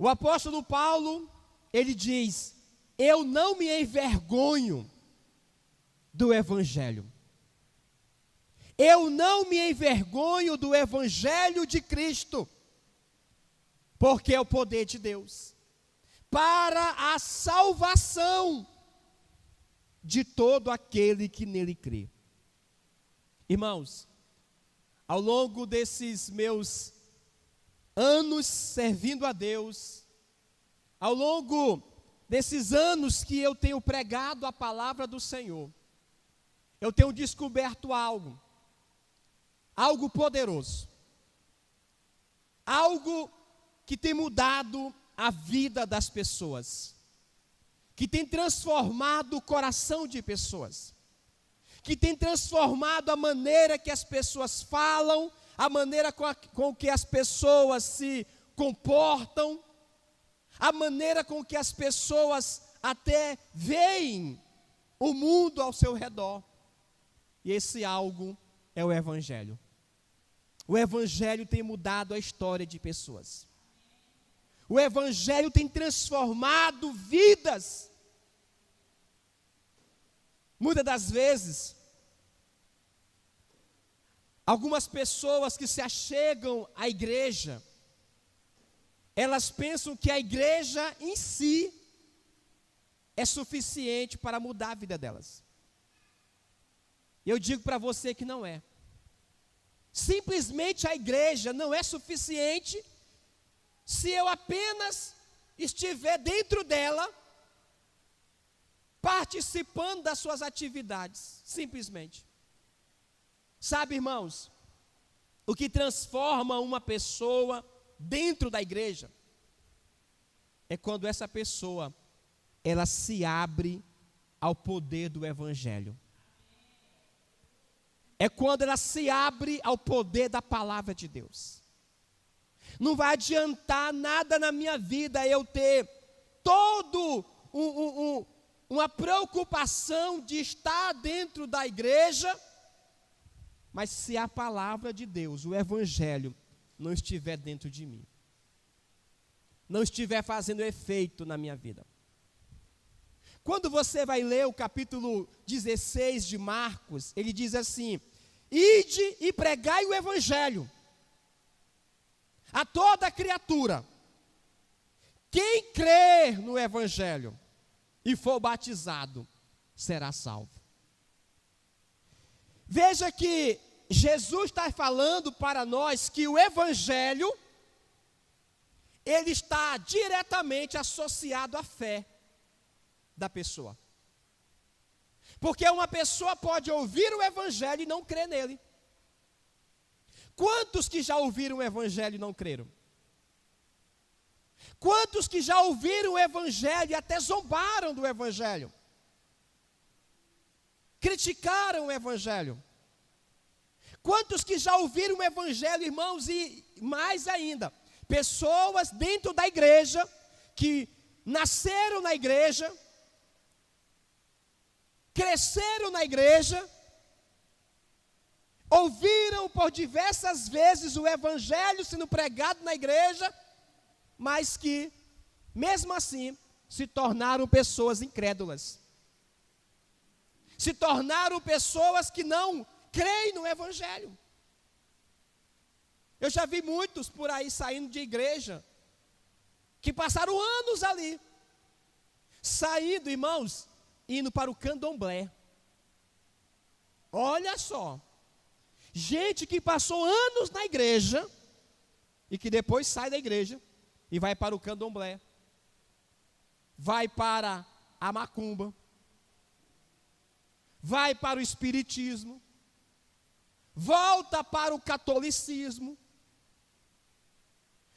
O apóstolo Paulo, ele diz: eu não me envergonho do evangelho. Eu não me envergonho do evangelho de Cristo, porque é o poder de Deus para a salvação de todo aquele que nele crê. Irmãos, ao longo desses meus anos servindo a Deus, ao longo desses anos que eu tenho pregado a palavra do Senhor, eu tenho descoberto algo poderoso, algo que tem mudado a vida das pessoas, que tem transformado o coração de pessoas, que tem transformado a maneira que as pessoas falam, a maneira com que as pessoas se comportam, a maneira com que as pessoas até veem o mundo ao seu redor. E esse algo é o evangelho. O evangelho tem mudado a história de pessoas. O evangelho tem transformado vidas. Muitas das vezes, algumas pessoas que se achegam à igreja, elas pensam que a igreja em si é suficiente para mudar a vida delas. E eu digo para você que não é. Simplesmente a igreja não é suficiente se eu apenas estiver dentro dela, participando das suas atividades, simplesmente. Sabe, irmãos, o que transforma uma pessoa dentro da igreja é quando essa pessoa, ela se abre ao poder do evangelho. É quando ela se abre ao poder da palavra de Deus. Não vai adiantar nada na minha vida eu ter todo uma preocupação de estar dentro da igreja, mas se a palavra de Deus, o evangelho, não estiver dentro de mim, não estiver fazendo efeito na minha vida. Quando você vai ler o capítulo 16 de Marcos, ele diz assim: ide e pregai o evangelho a toda criatura. Quem crer no evangelho e for batizado, será salvo. Veja que Jesus está falando para nós que o evangelho, ele está diretamente associado à fé da pessoa. Porque uma pessoa pode ouvir o evangelho e não crer nele. Quantos que já ouviram o evangelho e não creram? Quantos que já ouviram o evangelho e até zombaram do evangelho? Criticaram o evangelho? Quantos que já ouviram o evangelho, irmãos, e mais ainda, pessoas dentro da igreja, que nasceram na igreja, cresceram na igreja, ouviram por diversas vezes o evangelho sendo pregado na igreja, mas que, mesmo assim, se tornaram pessoas incrédulas. Se tornaram pessoas que não creem no evangelho. Eu já vi muitos por aí saindo de igreja, que passaram anos ali, saindo, irmãos, indo para o candomblé. Olha só, gente que passou anos na igreja, e que depois sai da igreja, e vai para o candomblé, vai para a macumba, vai para o espiritismo, volta para o catolicismo.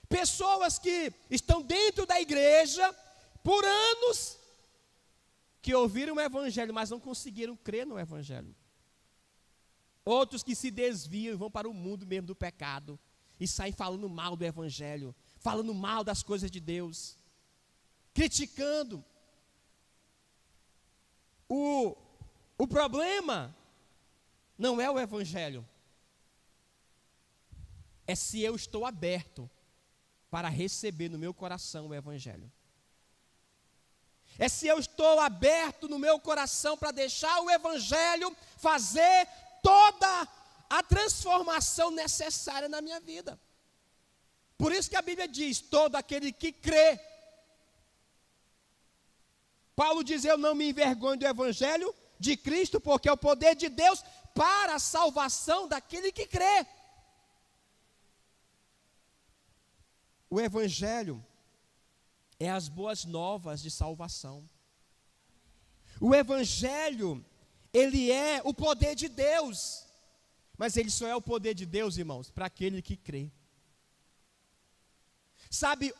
Pessoas que estão dentro da igreja por anos, que ouviram o evangelho, mas não conseguiram crer no evangelho. Outros que se desviam e vão para o mundo mesmo do pecado, e saem falando mal do evangelho, falando mal das coisas de Deus, criticando. O problema não é o evangelho, é se eu estou aberto para receber no meu coração o Evangelho. É se eu estou aberto no meu coração para deixar o Evangelho fazer toda a transformação necessária na minha vida. Por isso que a Bíblia diz, todo aquele que crê. Paulo diz, eu não me envergonho do Evangelho de Cristo, porque é o poder de Deus para a salvação daquele que crê. O Evangelho é as boas novas de salvação. O Evangelho, ele é o poder de Deus. Mas ele só é o poder de Deus, irmãos, para aquele que crê. Sabe,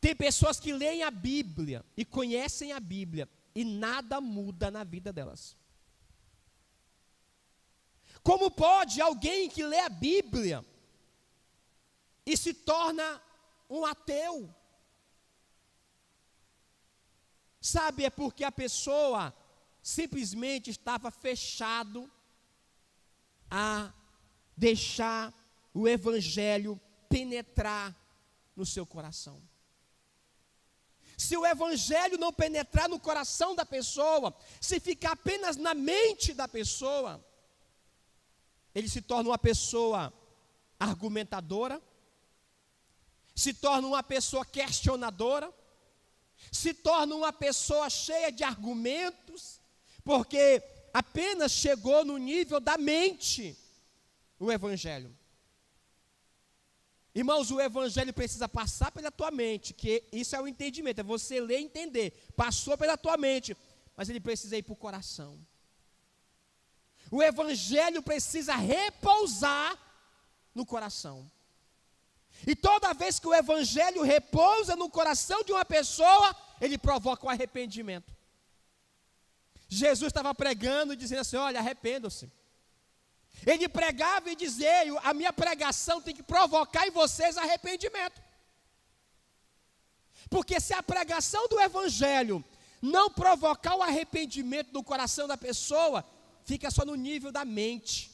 tem pessoas que leem a Bíblia e conhecem a Bíblia e nada muda na vida delas. Como pode alguém que lê a Bíblia e se torna um ateu? Sabe, é porque a pessoa simplesmente estava fechado a deixar o Evangelho penetrar no seu coração. Se o Evangelho não penetrar no coração da pessoa, se ficar apenas na mente da pessoa, ele se torna uma pessoa argumentadora, se torna uma pessoa questionadora, se torna uma pessoa cheia de argumentos, porque apenas chegou no nível da mente o Evangelho. Irmãos, o Evangelho precisa passar pela tua mente, que isso é o entendimento, é você ler e entender. Passou pela tua mente, mas ele precisa ir para o coração. O Evangelho precisa repousar no coração. E toda vez que o Evangelho repousa no coração de uma pessoa, ele provoca um arrependimento. Jesus estava pregando e dizendo assim, olha, arrependam-se. Ele pregava e dizia, a minha pregação tem que provocar em vocês arrependimento. Porque se a pregação do Evangelho não provocar o arrependimento no coração da pessoa, fica só no nível da mente.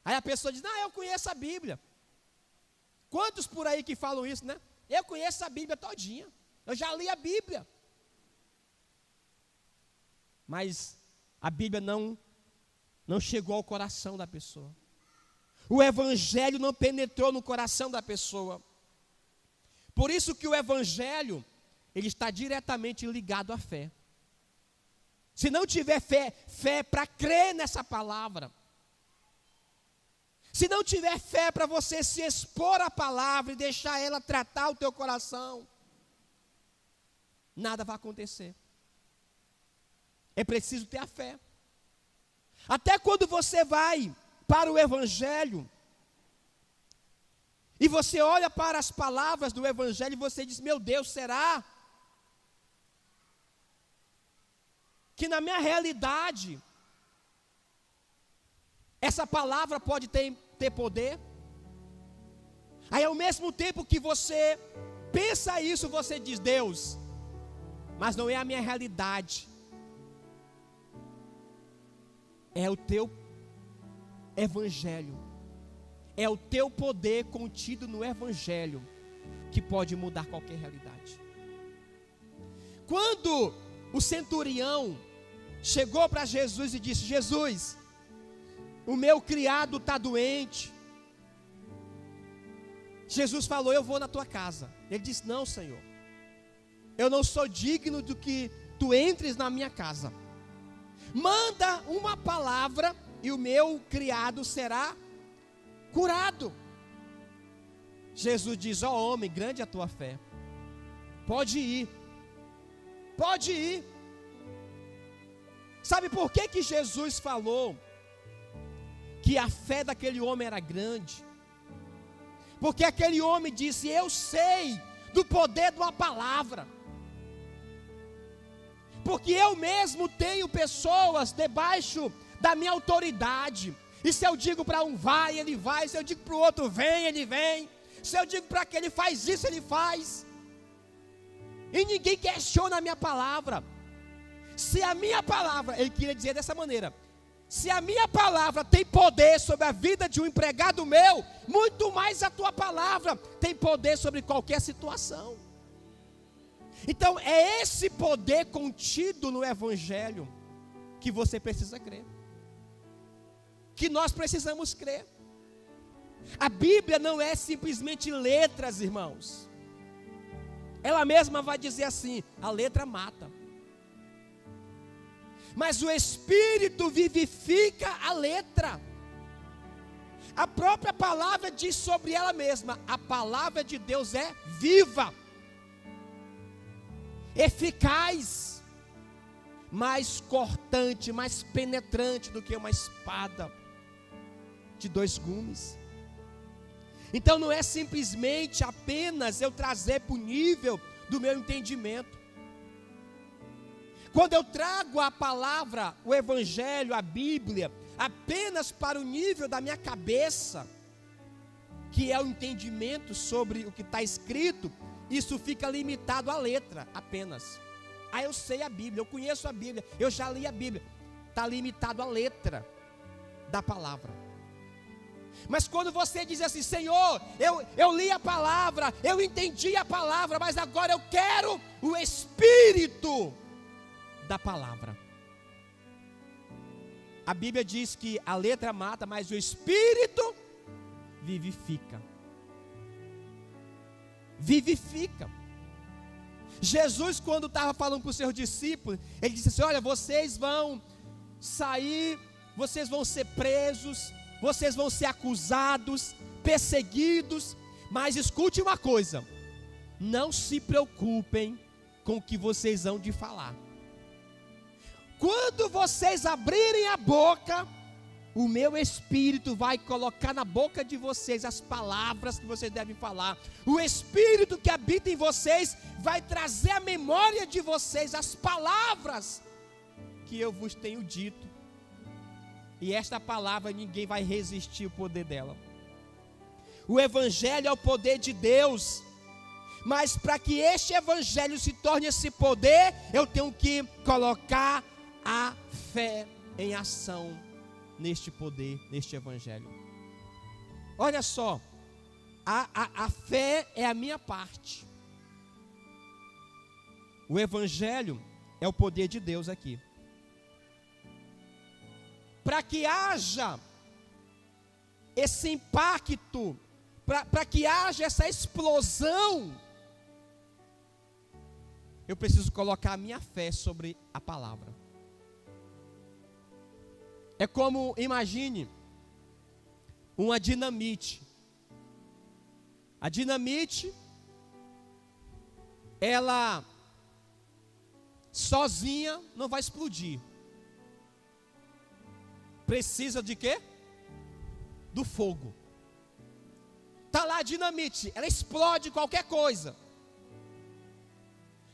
Aí a pessoa diz, não, eu conheço a Bíblia. Quantos por aí que falam isso, né? Eu conheço a Bíblia todinha, eu já li a Bíblia. Mas a Bíblia não chegou ao coração da pessoa. O Evangelho não penetrou no coração da pessoa. Por isso que o Evangelho, ele está diretamente ligado à fé. Se não tiver fé para crer nessa palavra, se não tiver fé para você se expor à palavra e deixar ela tratar o teu coração, nada vai acontecer. É preciso ter a fé. Até quando você vai para o Evangelho, e você olha para as palavras do Evangelho e você diz, meu Deus, será que na minha realidade, essa palavra pode ter poder? Aí ao mesmo tempo que você pensa isso, você diz, Deus, mas não é a minha realidade. É o teu Evangelho, é o teu poder contido no Evangelho que pode mudar qualquer realidade. Quando o centurião chegou para Jesus e disse, Jesus, o meu criado está doente. Jesus falou, eu vou na tua casa. Ele disse, não, Senhor, eu não sou digno do que tu entres na minha casa. Manda uma palavra e o meu criado será curado. Jesus diz, ó homem, grande a tua fé. Pode ir. Pode ir. Sabe por que Jesus falou que a fé daquele homem era grande? Porque aquele homem disse, eu sei do poder de uma palavra. Porque eu mesmo tenho pessoas debaixo da minha autoridade. E se eu digo para um vai, ele vai. Se eu digo para o outro vem, ele vem. Se eu digo para aquele faz isso, ele faz. E ninguém questiona a minha palavra. Se a minha palavra, ele queria dizer dessa maneira, Se a minha palavra tem poder sobre a vida de um empregado meu, muito mais a tua palavra tem poder sobre qualquer situação. Então é esse poder contido no Evangelho que você precisa crer, que nós precisamos crer. A Bíblia não é simplesmente letras, irmãos. Ela mesma vai dizer assim: a letra mata, mas o Espírito vivifica a letra. A própria palavra diz sobre ela mesma: a palavra de Deus é viva, eficaz, mais cortante, mais penetrante do que uma espada de 2 gumes. Então não é simplesmente apenas eu trazer para o nível do meu entendimento. Quando eu trago a palavra, o Evangelho, a Bíblia, apenas para o nível da minha cabeça, que é o entendimento sobre o que está escrito, isso fica limitado à letra apenas. Ah, eu sei a Bíblia, eu conheço a Bíblia, eu já li a Bíblia. Está limitado à letra da palavra. Mas quando você diz assim: Senhor, eu li a palavra, eu entendi a palavra, mas agora eu quero o Espírito da palavra. A Bíblia diz que a letra mata, mas o Espírito vivifica. Vivifica. Jesus, quando estava falando para os seus discípulos, ele disse assim: olha, vocês vão sair, vocês vão ser presos, vocês vão ser acusados, perseguidos, mas escute uma coisa: não se preocupem com o que vocês vão de falar. Quando vocês abrirem a boca, o meu Espírito vai colocar na boca de vocês as palavras que vocês devem falar. O Espírito que habita em vocês vai trazer à memória de vocês as palavras que eu vos tenho dito. E esta palavra ninguém vai resistir ao poder dela. O Evangelho é o poder de Deus. Mas para que este Evangelho se torne esse poder, eu tenho que colocar a fé em ação neste poder, neste Evangelho. Olha só, a fé é a minha parte. O Evangelho é o poder de Deus aqui. Para que haja esse impacto, para que haja essa explosão, eu preciso colocar a minha fé sobre a palavra. É como, imagine, uma dinamite. A dinamite, ela sozinha não vai explodir. Precisa de quê? Do fogo. Está lá a dinamite, ela explode qualquer coisa.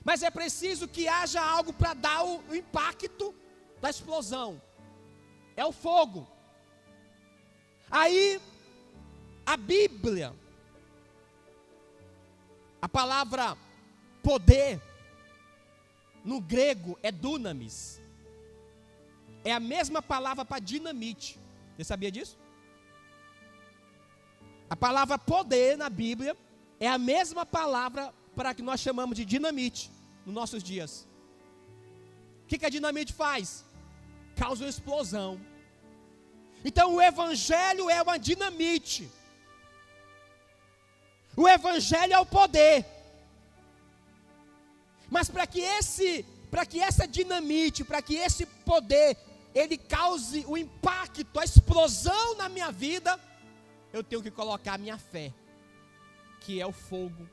Mas é preciso que haja algo para dar o impacto da explosão. É o fogo. Aí, a Bíblia, a palavra poder, no grego é dunamis. É a mesma palavra para dinamite. Você sabia disso? A palavra poder na Bíblia é a mesma palavra para que nós chamamos de dinamite nos nossos dias. O que a dinamite faz? Causa uma explosão. Então o Evangelho é uma dinamite. O Evangelho é o poder. Mas para que essa dinamite, para que esse poder, ele cause o impacto, a explosão na minha vida, eu tenho que colocar a minha fé, que é o fogo,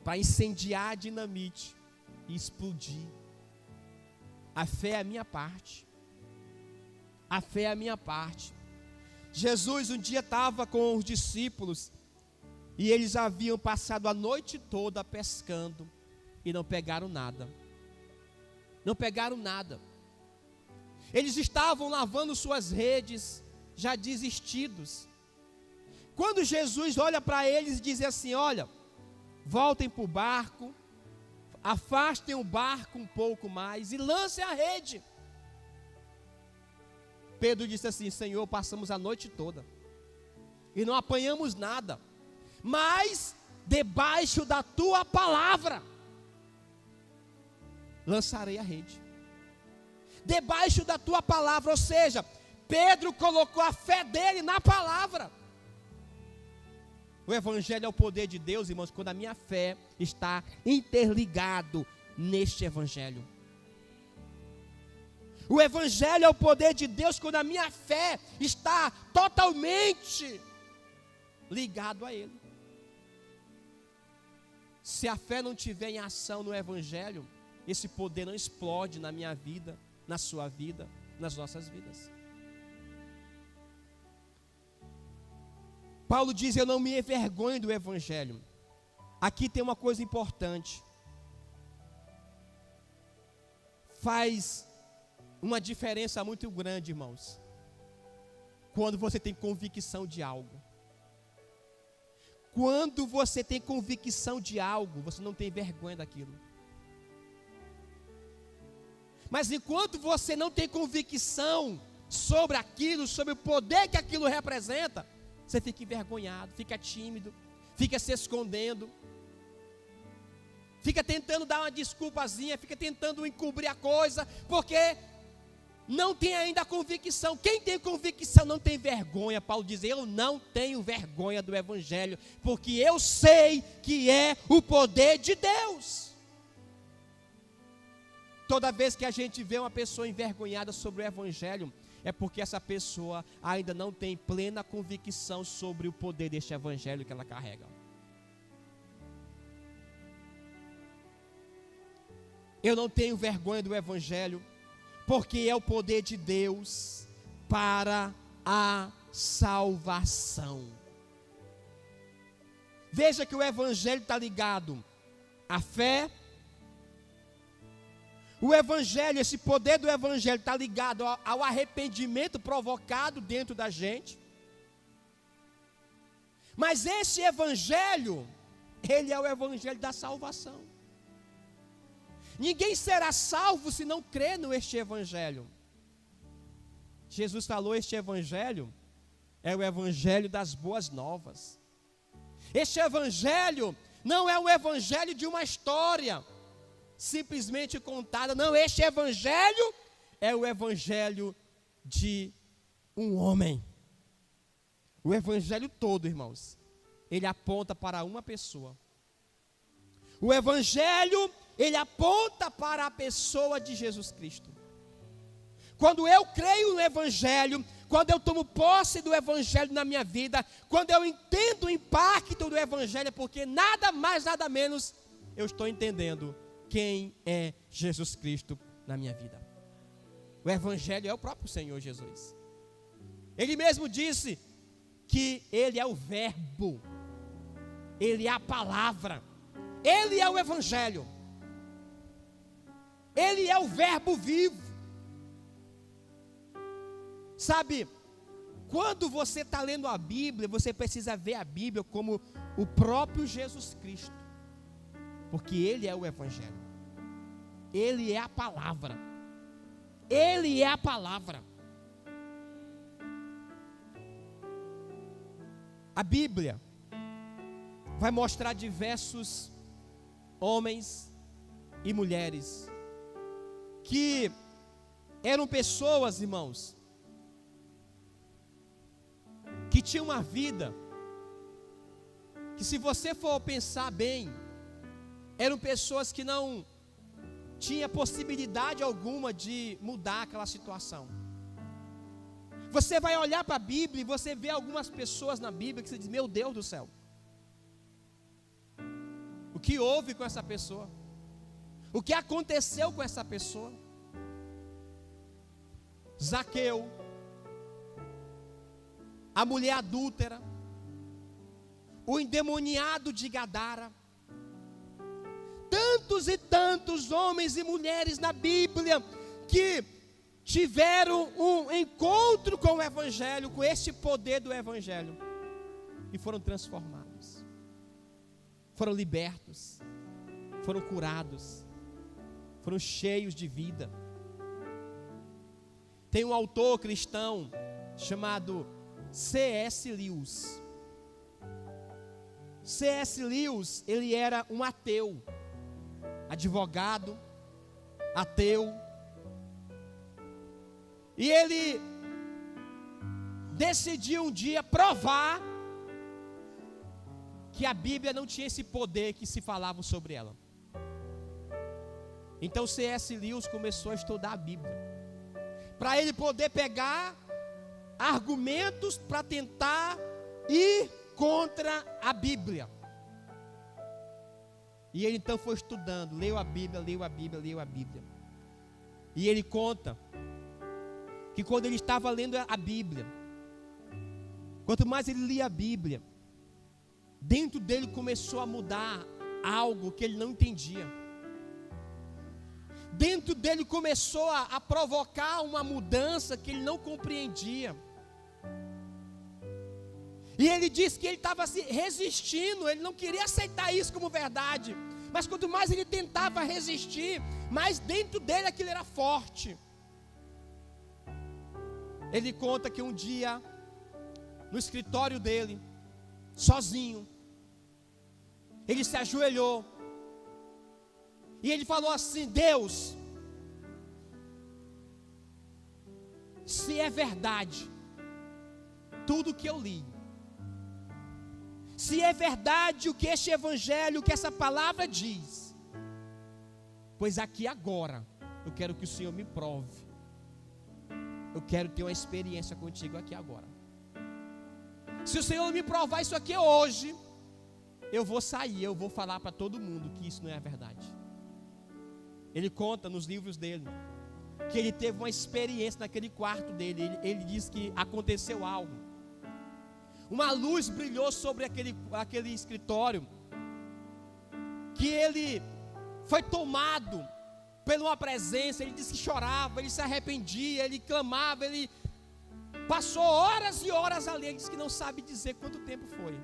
para incendiar a dinamite e explodir. A fé é a minha parte. A fé é a minha parte. Jesus um dia estava com os discípulos e eles haviam passado a noite toda pescando e não pegaram nada. Não pegaram nada. Eles estavam lavando suas redes, já desistidos. Quando Jesus olha para eles e diz assim: olha, voltem para o barco, afastem o barco um pouco mais e lancem a rede. Pedro disse assim: Senhor, passamos a noite toda e não apanhamos nada, mas debaixo da tua palavra lançarei a rede. Debaixo da tua palavra, ou seja, Pedro colocou a fé dele na palavra. O evangelho é o poder de Deus, irmãos, quando a minha fé está interligado neste evangelho. O evangelho é o poder de Deus quando a minha fé está totalmente ligado a ele. Se a fé não tiver em ação no evangelho, esse poder não explode na minha vida, na sua vida, nas nossas vidas. Paulo diz: eu não me envergonho do evangelho. Aqui tem uma coisa importante. Faz uma diferença muito grande, irmãos, quando você tem convicção de algo. Quando você tem convicção de algo, você não tem vergonha daquilo. Mas enquanto você não tem convicção sobre aquilo, sobre o poder que aquilo representa, você fica envergonhado, fica tímido, fica se escondendo, fica tentando dar uma desculpazinha, fica tentando encobrir a coisa, porque não tem ainda a convicção. Quem tem convicção não tem vergonha. Paulo diz: eu não tenho vergonha do evangelho, porque eu sei que é o poder de Deus. Toda vez que a gente vê uma pessoa envergonhada sobre o evangelho, é porque essa pessoa ainda não tem plena convicção sobre o poder deste evangelho que ela carrega. Eu não tenho vergonha do evangelho, porque é o poder de Deus para a salvação. Veja que o evangelho está ligado à fé. O evangelho, esse poder do evangelho está ligado ao arrependimento provocado dentro da gente. Mas esse evangelho, ele é o evangelho da salvação. Ninguém será salvo se não crer neste evangelho. Jesus falou: este evangelho é o evangelho das boas novas. Este evangelho não é o evangelho de uma história simplesmente contada. Não, este evangelho é o evangelho de um homem. O evangelho todo, irmãos, ele aponta para uma pessoa. O evangelho, ele aponta para a pessoa de Jesus Cristo. Quando eu creio no evangelho, quando eu tomo posse do evangelho na minha vida, quando eu entendo o impacto do evangelho, porque nada mais, nada menos, eu estou entendendo quem é Jesus Cristo na minha vida. O evangelho é o próprio Senhor Jesus. Ele mesmo disse que ele é o verbo, ele é a palavra, ele é o evangelho, ele é o verbo vivo. Sabe, quando você está lendo a Bíblia, você precisa ver a Bíblia como o próprio Jesus Cristo, porque ele é o evangelho, ele é a palavra, ele é a palavra. A Bíblia vai mostrar diversos homens e mulheres que eram pessoas, irmãos, que tinham uma vida que, se você for pensar bem, eram pessoas que não tinha possibilidade alguma de mudar aquela situação. Você vai olhar para a Bíblia e você vê algumas pessoas na Bíblia que você diz: meu Deus do céu, o que houve com essa pessoa? O que aconteceu com essa pessoa? Zaqueu, a mulher adúltera, o endemoniado de Gadara. Tantos e tantos homens e mulheres na Bíblia que tiveram um encontro com o evangelho, com este poder do evangelho, e foram transformados, foram libertos, foram curados, foram cheios de vida. Tem um autor cristão chamado C.S. Lewis. C.S. Lewis, ele era um ateu, advogado, ateu. E ele decidiu um dia provar que a Bíblia não tinha esse poder que se falava sobre ela. Então C.S. Lewis começou a estudar a Bíblia, para ele poder pegar argumentos para tentar ir contra a Bíblia. E ele então foi estudando, leu a Bíblia. E ele conta que quando ele estava lendo a Bíblia, quanto mais ele lia a Bíblia, dentro dele começou a mudar algo que ele não entendia. Dentro dele começou a provocar uma mudança que ele não compreendia. E ele disse que ele estava se resistindo, ele não queria aceitar isso como verdade. Mas quanto mais ele tentava resistir, mais dentro dele aquilo era forte. Ele conta que um dia, no escritório dele, sozinho, ele se ajoelhou. E ele falou assim: Deus, se é verdade tudo que eu li, se é verdade o que este evangelho, o que essa palavra diz, pois aqui agora eu quero que o Senhor me prove. Eu quero ter uma experiência contigo aqui agora. Se o Senhor me provar isso aqui hoje, eu vou sair, eu vou falar para todo mundo que isso não é a verdade. Ele conta nos livros dele que ele teve uma experiência naquele quarto dele. Ele diz que aconteceu algo. Uma luz brilhou sobre aquele escritório, que ele foi tomado por uma presença. Ele disse que chorava, ele se arrependia, ele clamava, ele passou horas e horas ali. Ele disse que não sabe dizer quanto tempo foi,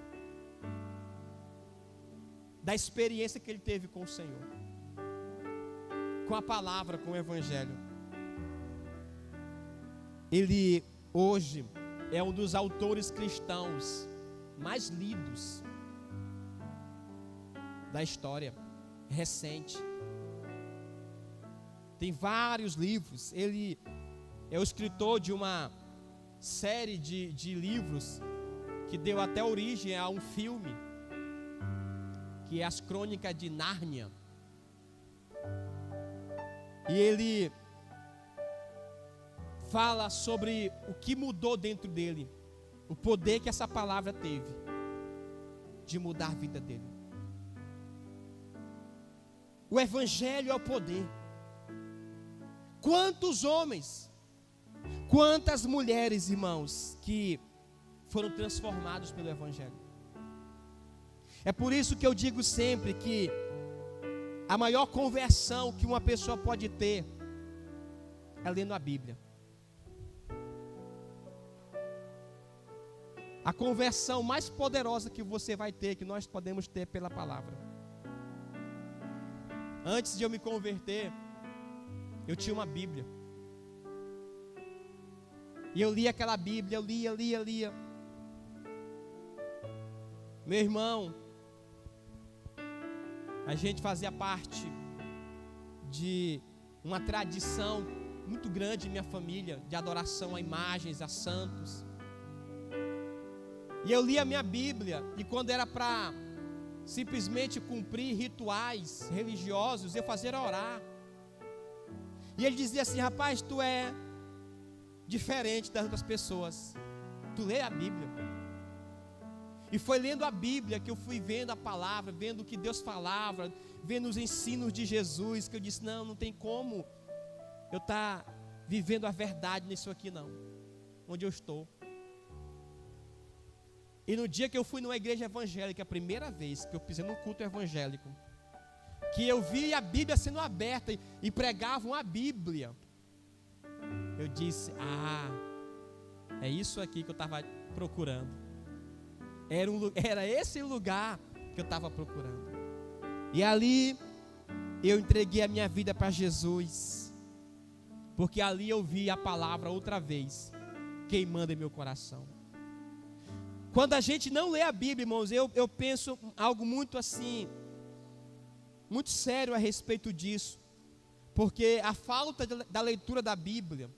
da experiência que ele teve com o Senhor, com a palavra, com o evangelho. Ele hoje é um dos autores cristãos mais lidos da história recente. Tem vários livros. Ele é o escritor de uma série de livros que deu até origem a um filme, que é As Crônicas de Nárnia. E ele fala sobre o que mudou dentro dele, o poder que essa palavra teve de mudar a vida dele. O evangelho é o poder. Quantos homens, quantas mulheres, irmãos, que foram transformados pelo evangelho. É por isso que eu digo sempre que a maior conversão que uma pessoa pode ter é lendo a Bíblia. A conversão mais poderosa que você vai ter, que nós podemos ter, pela palavra. Antes de eu me converter, eu tinha uma Bíblia. E eu lia aquela Bíblia, eu lia. Meu irmão, a gente fazia parte de uma tradição muito grande em minha família, de adoração a imagens, a santos. E eu lia a minha Bíblia, e quando era para simplesmente cumprir rituais religiosos, eu fazia orar. E ele dizia assim: rapaz, tu é diferente das outras pessoas, tu lê a Bíblia. E foi lendo a Bíblia que eu fui vendo a palavra, vendo o que Deus falava, vendo os ensinos de Jesus, que eu disse: não tem como eu estar vivendo a verdade nisso aqui não, onde eu estou. E no dia que eu fui numa igreja evangélica, a primeira vez que eu pisei num culto evangélico, que eu vi a Bíblia sendo aberta e pregavam a Bíblia, eu disse: é isso aqui que eu estava procurando. Era esse lugar que eu estava procurando. E ali eu entreguei a minha vida para Jesus, porque ali eu vi a palavra outra vez, queimando em meu coração. Quando a gente não lê a Bíblia, irmãos, eu penso algo muito assim, muito sério a respeito disso, porque a falta da leitura da Bíblia,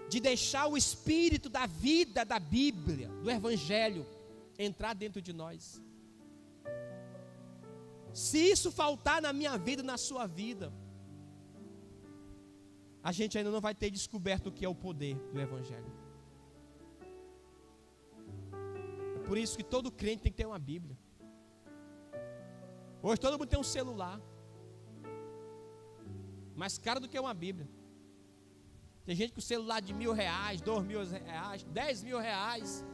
de deixar o espírito da vida da Bíblia, do Evangelho, entrar dentro de nós. Se isso faltar na minha vida, na sua vida, a gente ainda não vai ter descoberto o que é o poder do Evangelho. É por isso que todo crente tem que ter uma Bíblia. Hoje todo mundo tem um celular, mais caro do que uma Bíblia. Tem gente com celular de R$1.000, R$2.000, R$10.000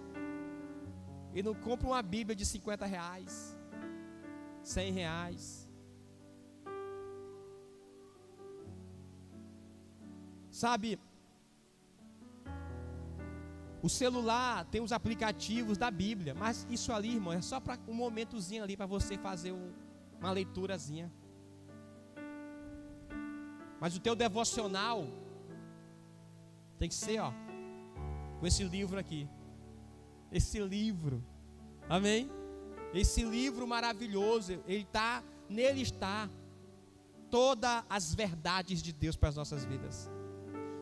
e não compra uma Bíblia de R$50, R$100. Sabe, o celular tem os aplicativos da Bíblia, mas isso ali, irmão, é só para um momentozinho ali para você fazer uma leiturazinha. Mas o teu devocional tem que ser, ó, com esse livro aqui. Esse livro, amém? Esse livro maravilhoso, nele está todas as verdades de Deus para as nossas vidas.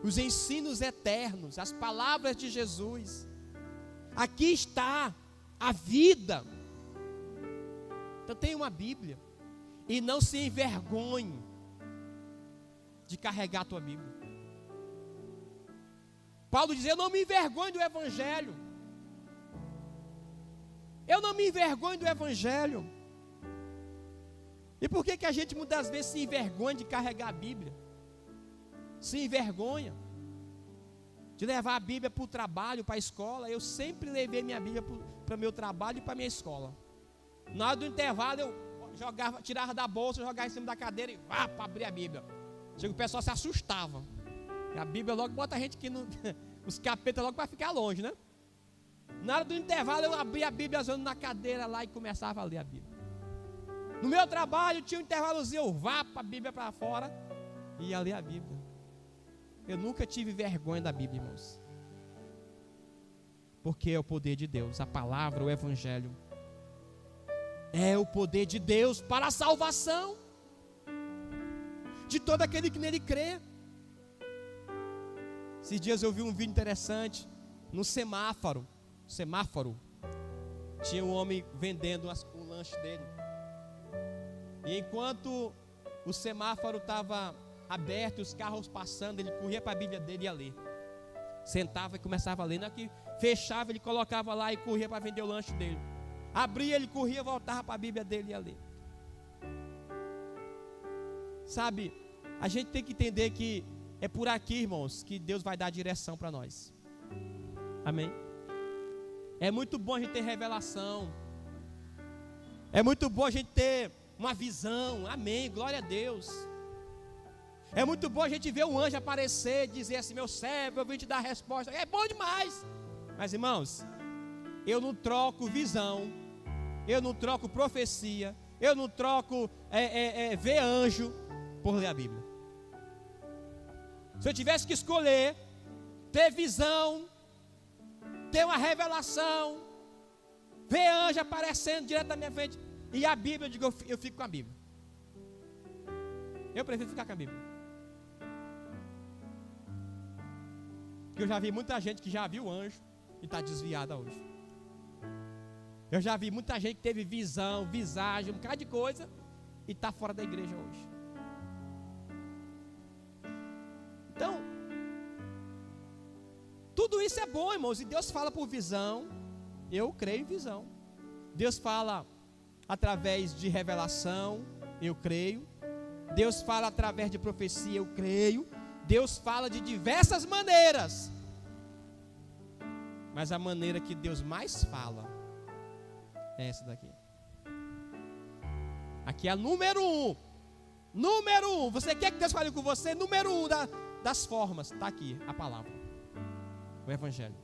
Os ensinos eternos, as palavras de Jesus. Aqui está a vida. Então tenha uma Bíblia e não se envergonhe de carregar a tua Bíblia. Paulo diz: eu não me envergonho do Evangelho. Eu não me envergonho do Evangelho. E por que a gente muitas vezes se envergonha de carregar a Bíblia? Se envergonha de levar a Bíblia para o trabalho, para a escola. Eu sempre levei minha Bíblia para o meu trabalho e para a minha escola. Na hora do intervalo eu tirava da bolsa, jogava em cima da cadeira e para abrir a Bíblia. Chega, o pessoal se assustava. E a Bíblia logo bota a gente que os capetas logo para ficar longe, né? Na hora do intervalo eu abria a Bíblia na cadeira lá e começava a ler a Bíblia. No meu trabalho tinha um intervalozinho, eu vá para a Bíblia para fora e ia ler a Bíblia. Eu nunca tive vergonha da Bíblia, irmãos. Porque é o poder de Deus, a palavra, o Evangelho. É o poder de Deus para a salvação de todo aquele que nele crê. Esses dias eu vi um vídeo interessante no semáforo. Tinha um homem vendendo o lanche dele. E enquanto o semáforo estava aberto, os carros passando, ele corria para a Bíblia dele e ia ler. Sentava e começava a ler. Na hora que fechava, ele colocava lá e corria para vender o lanche dele. Abria, ele corria, voltava para a Bíblia dele e ia ler. Sabe, a gente tem que entender que é por aqui, irmãos, que Deus vai dar direção para nós. Amém? É muito bom a gente ter revelação. É muito bom a gente ter uma visão. Amém, glória a Deus. É muito bom a gente ver um anjo aparecer e dizer assim: meu servo, eu vim te dar a resposta. É bom demais. Mas, irmãos, eu não troco visão, eu não troco profecia, eu não troco ver anjo por ler a Bíblia. Se eu tivesse que escolher ter visão, ter uma revelação, ver anjo aparecendo direto na minha frente e a Bíblia, eu digo, eu fico com a Bíblia. Eu prefiro ficar com a Bíblia. Porque eu já vi muita gente que já viu anjo e está desviada hoje. Eu já vi muita gente que teve visão, visagem, um bocado de coisa e está fora da igreja hoje. Então, tudo isso é bom, irmãos, e Deus fala por visão. Eu creio em visão. Deus fala através de revelação, eu creio. Deus fala através de profecia, eu creio. Deus fala de diversas maneiras, mas a maneira que Deus mais fala é essa daqui. Aqui é a número 1. Número 1. Você quer que Deus fale com você? Número 1 das formas. Está aqui a palavra, o Evangelho.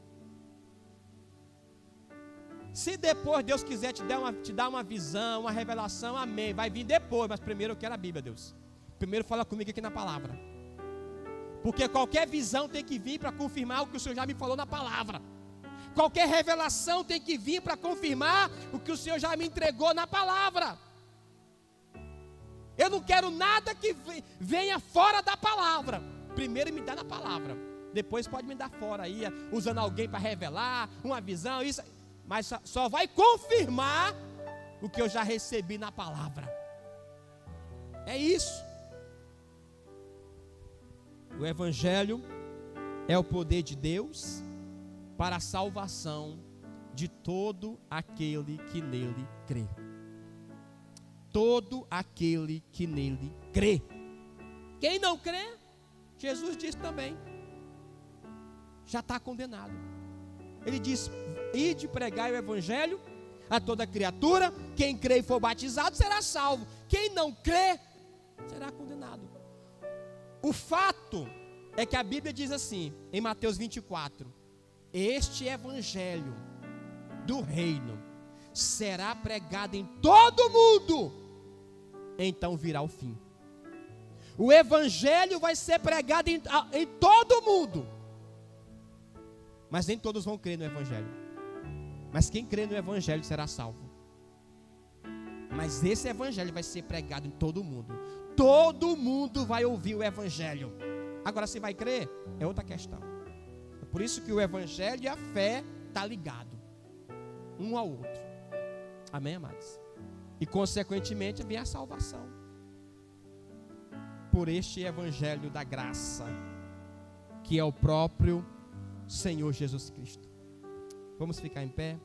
Se depois Deus quiser te dar uma visão, uma revelação, amém. Vai vir depois, mas primeiro eu quero a Bíblia, Deus. Primeiro fala comigo aqui na palavra. Porque qualquer visão tem que vir para confirmar o que o Senhor já me falou na palavra. Qualquer revelação tem que vir para confirmar o que o Senhor já me entregou na palavra. Eu não quero nada que venha fora da palavra. Primeiro me dá na palavra. Depois pode me dar fora aí, usando alguém para revelar, uma visão, isso. Mas só vai confirmar o que eu já recebi na palavra. É isso. O Evangelho é o poder de Deus para a salvação de todo aquele que nele crê. Todo aquele que nele crê. Quem não crê, Jesus disse também, já está condenado. Ele diz: ide pregai o Evangelho a toda criatura, quem crê e for batizado será salvo, quem não crê será condenado. O fato é que a Bíblia diz assim, em Mateus 24, este Evangelho do reino será pregado em todo mundo, então virá o fim. O Evangelho vai ser pregado em todo mundo, mas nem todos vão crer no Evangelho. Mas quem crê no Evangelho será salvo. Mas esse Evangelho vai ser pregado em todo mundo. Todo mundo vai ouvir o Evangelho. Agora, se vai crer, é outra questão. É por isso que o Evangelho e a fé estão ligados um ao outro. Amém, amados? E consequentemente vem a salvação por este Evangelho da graça, que é o próprio Senhor Jesus Cristo. Vamos ficar em pé?